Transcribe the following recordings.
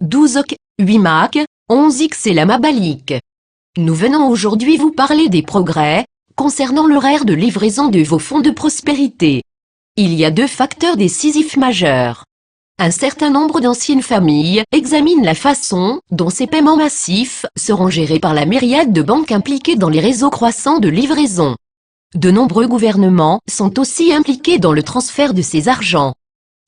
12 OK, 8 Mac, 11 X et la Mabalik. Nous venons aujourd'hui vous parler des progrès concernant l'horaire de livraison de vos fonds de prospérité. Il y a deux facteurs décisifs majeurs. Un certain nombre d'anciennes familles examinent la façon dont ces paiements massifs seront gérés par la myriade de banques impliquées dans les réseaux croissants de livraison. De nombreux gouvernements sont aussi impliqués dans le transfert de ces argents.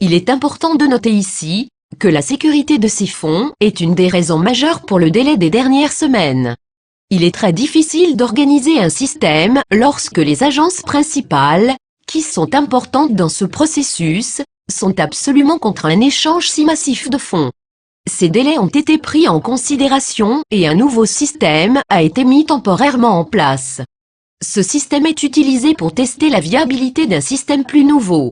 Il est important de noter ici que la sécurité de ces fonds est une des raisons majeures pour le délai des dernières semaines. Il est très difficile d'organiser un système lorsque les agences principales, qui sont importantes dans ce processus, sont absolument contre un échange si massif de fonds. Ces délais ont été pris en considération et un nouveau système a été mis temporairement en place. Ce système est utilisé pour tester la viabilité d'un système plus nouveau.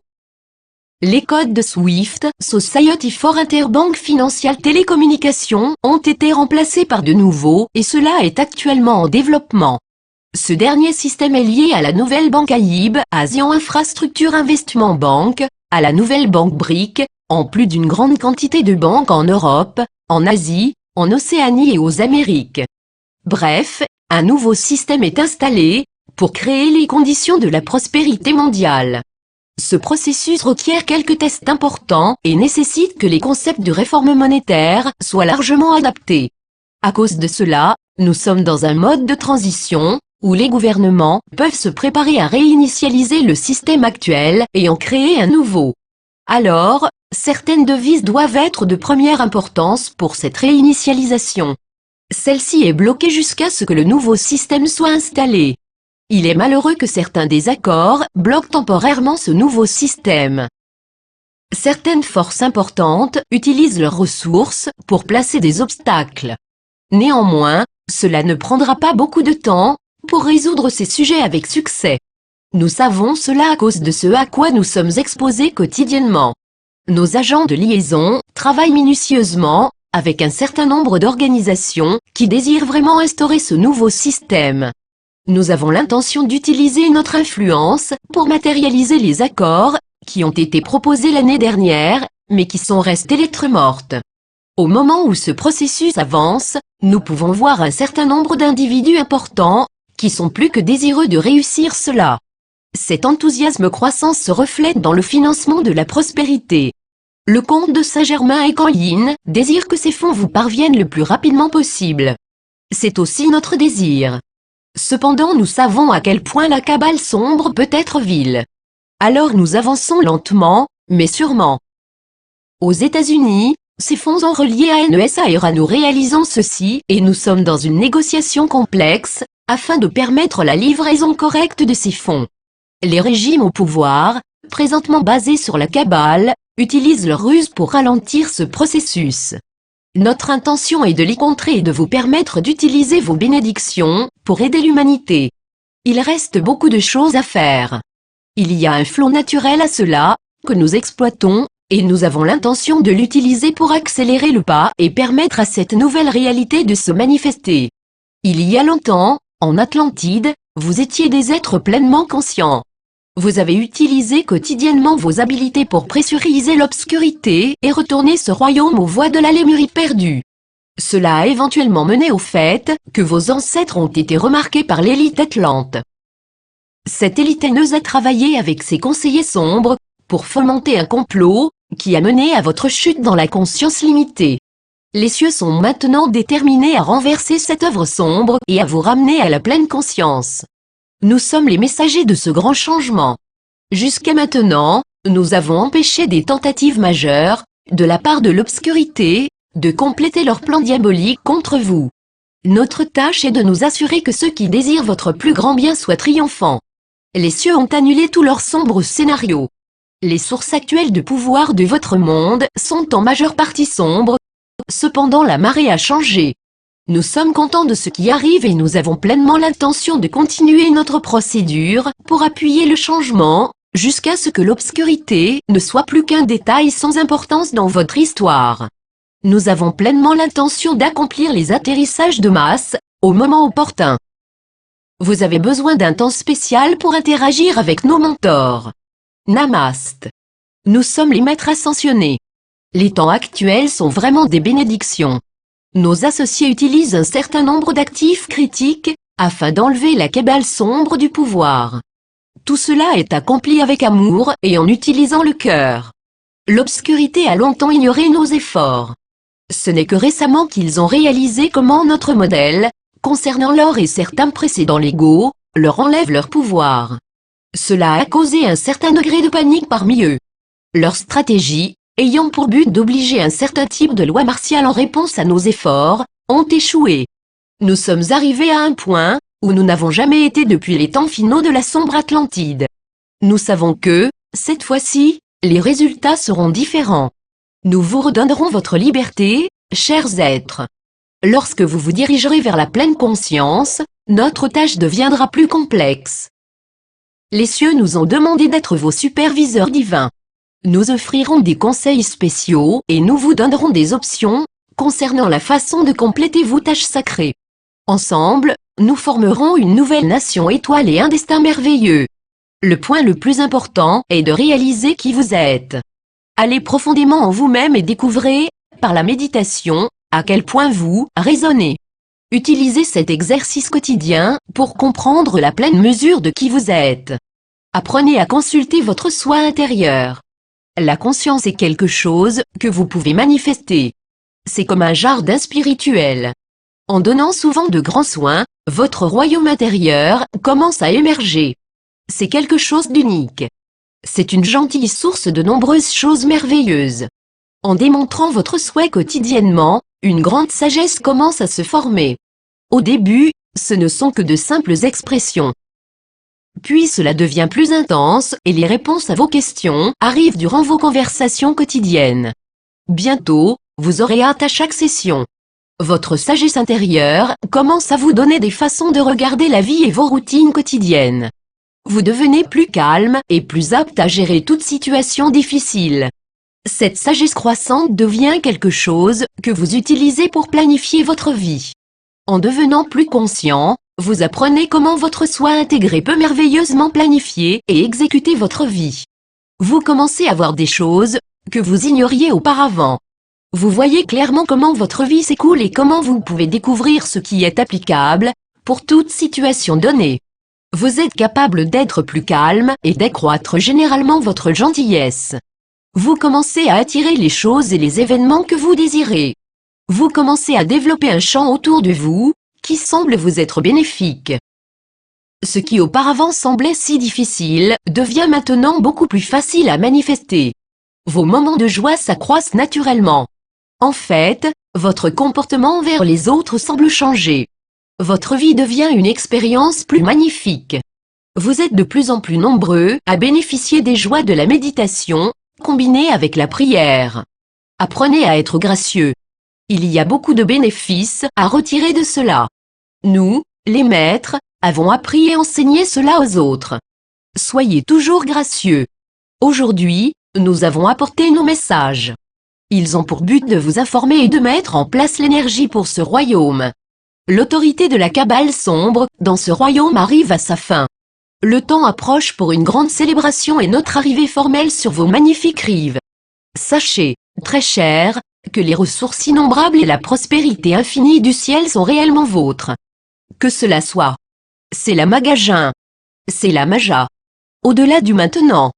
Les codes de SWIFT, Society for Interbank Financial Telecommunications, ont été remplacés par de nouveaux et cela est actuellement en développement. Ce dernier système est lié à la nouvelle banque AIB, Asian Infrastructure Investment Bank, à la nouvelle banque BRIC, en plus d'une grande quantité de banques en Europe, en Asie, en Océanie et aux Amériques. Bref, un nouveau système est installé pour créer les conditions de la prospérité mondiale. Ce processus requiert quelques tests importants et nécessite que les concepts de réforme monétaire soient largement adaptés. À cause de cela, nous sommes dans un mode de transition où les gouvernements peuvent se préparer à réinitialiser le système actuel et en créer un nouveau. Alors, certaines devises doivent être de première importance pour cette réinitialisation. Celle-ci est bloquée jusqu'à ce que le nouveau système soit installé. Il est malheureux que certains désaccords bloquent temporairement ce nouveau système. Certaines forces importantes utilisent leurs ressources pour placer des obstacles. Néanmoins, cela ne prendra pas beaucoup de temps pour résoudre ces sujets avec succès. Nous savons cela à cause de ce à quoi nous sommes exposés quotidiennement. Nos agents de liaison travaillent minutieusement avec un certain nombre d'organisations qui désirent vraiment instaurer ce nouveau système. Nous avons l'intention d'utiliser notre influence pour matérialiser les accords qui ont été proposés l'année dernière, mais qui sont restés lettres mortes. Au moment où ce processus avance, nous pouvons voir un certain nombre d'individus importants qui sont plus que désireux de réussir cela. Cet enthousiasme croissant se reflète dans le financement de la prospérité. Le comte de Saint-Germain et Canline désire que ces fonds vous parviennent le plus rapidement possible. C'est aussi notre désir. Cependant, nous savons à quel point la cabale sombre peut être vile. Alors nous avançons lentement, mais sûrement. Aux États-Unis, ces fonds sont reliés à NESA. Nous réalisons ceci et nous sommes dans une négociation complexe afin de permettre la livraison correcte de ces fonds. Les régimes au pouvoir, présentement basés sur la cabale, utilisent leurs ruses pour ralentir ce processus. Notre intention est de les contrer et de vous permettre d'utiliser vos bénédictions pour aider l'humanité. Il reste beaucoup de choses à faire. Il y a un flot naturel à cela, que nous exploitons, et nous avons l'intention de l'utiliser pour accélérer le pas et permettre à cette nouvelle réalité de se manifester. Il y a longtemps, en Atlantide, vous étiez des êtres pleinement conscients. Vous avez utilisé quotidiennement vos habiletés pour pressuriser l'obscurité et retourner ce royaume aux voies de la Lémurie perdue. Cela a éventuellement mené au fait que vos ancêtres ont été remarqués par l'élite atlante. Cette élite haineuse a travaillé avec ses conseillers sombres pour fomenter un complot qui a mené à votre chute dans la conscience limitée. Les cieux sont maintenant déterminés à renverser cette œuvre sombre et à vous ramener à la pleine conscience. Nous sommes les messagers de ce grand changement. Jusqu'à maintenant, nous avons empêché des tentatives majeures, de la part de l'obscurité, de compléter leur plan diabolique contre vous. Notre tâche est de nous assurer que ceux qui désirent votre plus grand bien soient triomphants. Les cieux ont annulé tous leurs sombres scénarios. Les sources actuelles de pouvoir de votre monde sont en majeure partie sombres. Cependant, la marée a changé. Nous sommes contents de ce qui arrive et nous avons pleinement l'intention de continuer notre procédure pour appuyer le changement, jusqu'à ce que l'obscurité ne soit plus qu'un détail sans importance dans votre histoire. Nous avons pleinement l'intention d'accomplir les atterrissages de masse, au moment opportun. Vous avez besoin d'un temps spécial pour interagir avec nos mentors. Namaste. Nous sommes les maîtres ascensionnés. Les temps actuels sont vraiment des bénédictions. Nos associés utilisent un certain nombre d'actifs critiques, afin d'enlever la cabale sombre du pouvoir. Tout cela est accompli avec amour et en utilisant le cœur. L'obscurité a longtemps ignoré nos efforts. Ce n'est que récemment qu'ils ont réalisé comment notre modèle, concernant l'or et certains précédents légaux, leur enlève leur pouvoir. Cela a causé un certain degré de panique parmi eux. Leur stratégie, ayant pour but d'obliger un certain type de loi martiale en réponse à nos efforts, ont échoué. Nous sommes arrivés à un point où nous n'avons jamais été depuis les temps finaux de la sombre Atlantide. Nous savons que, cette fois-ci, les résultats seront différents. Nous vous redonnerons votre liberté, chers êtres. Lorsque vous vous dirigerez vers la pleine conscience, notre tâche deviendra plus complexe. Les cieux nous ont demandé d'être vos superviseurs divins. Nous offrirons des conseils spéciaux et nous vous donnerons des options concernant la façon de compléter vos tâches sacrées. Ensemble, nous formerons une nouvelle nation étoile et un destin merveilleux. Le point le plus important est de réaliser qui vous êtes. Allez profondément en vous-même et découvrez, par la méditation, à quel point vous résonnez. Utilisez cet exercice quotidien pour comprendre la pleine mesure de qui vous êtes. Apprenez à consulter votre soi intérieur. La conscience est quelque chose que vous pouvez manifester. C'est comme un jardin spirituel. En donnant souvent de grands soins, votre royaume intérieur commence à émerger. C'est quelque chose d'unique. C'est une gentille source de nombreuses choses merveilleuses. En démontrant votre souhait quotidiennement, une grande sagesse commence à se former. Au début, ce ne sont que de simples expressions. Puis cela devient plus intense et les réponses à vos questions arrivent durant vos conversations quotidiennes. Bientôt, vous aurez hâte à chaque session. Votre sagesse intérieure commence à vous donner des façons de regarder la vie et vos routines quotidiennes. Vous devenez plus calme et plus apte à gérer toute situation difficile. Cette sagesse croissante devient quelque chose que vous utilisez pour planifier votre vie. En devenant plus conscient, vous apprenez comment votre soi intégré peut merveilleusement planifier et exécuter votre vie. Vous commencez à voir des choses que vous ignoriez auparavant. Vous voyez clairement comment votre vie s'écoule et comment vous pouvez découvrir ce qui est applicable pour toute situation donnée. Vous êtes capable d'être plus calme et d'accroître généralement votre gentillesse. Vous commencez à attirer les choses et les événements que vous désirez. Vous commencez à développer un champ autour de vous qui semble vous être bénéfique. Ce qui auparavant semblait si difficile devient maintenant beaucoup plus facile à manifester. Vos moments de joie s'accroissent naturellement. En fait, votre comportement envers les autres semble changer. Votre vie devient une expérience plus magnifique. Vous êtes de plus en plus nombreux à bénéficier des joies de la méditation, combinées avec la prière. Apprenez à être gracieux. Il y a beaucoup de bénéfices à retirer de cela. Nous, les maîtres, avons appris et enseigné cela aux autres. Soyez toujours gracieux. Aujourd'hui, nous avons apporté nos messages. Ils ont pour but de vous informer et de mettre en place l'énergie pour ce royaume. L'autorité de la cabale sombre dans ce royaume arrive à sa fin. Le temps approche pour une grande célébration et notre arrivée formelle sur vos magnifiques rives. Sachez, très chers, que les ressources innombrables et la prospérité infinie du ciel sont réellement vôtres. Que cela soit. C'est la Magasin. C'est la Maja. Au-delà du maintenant.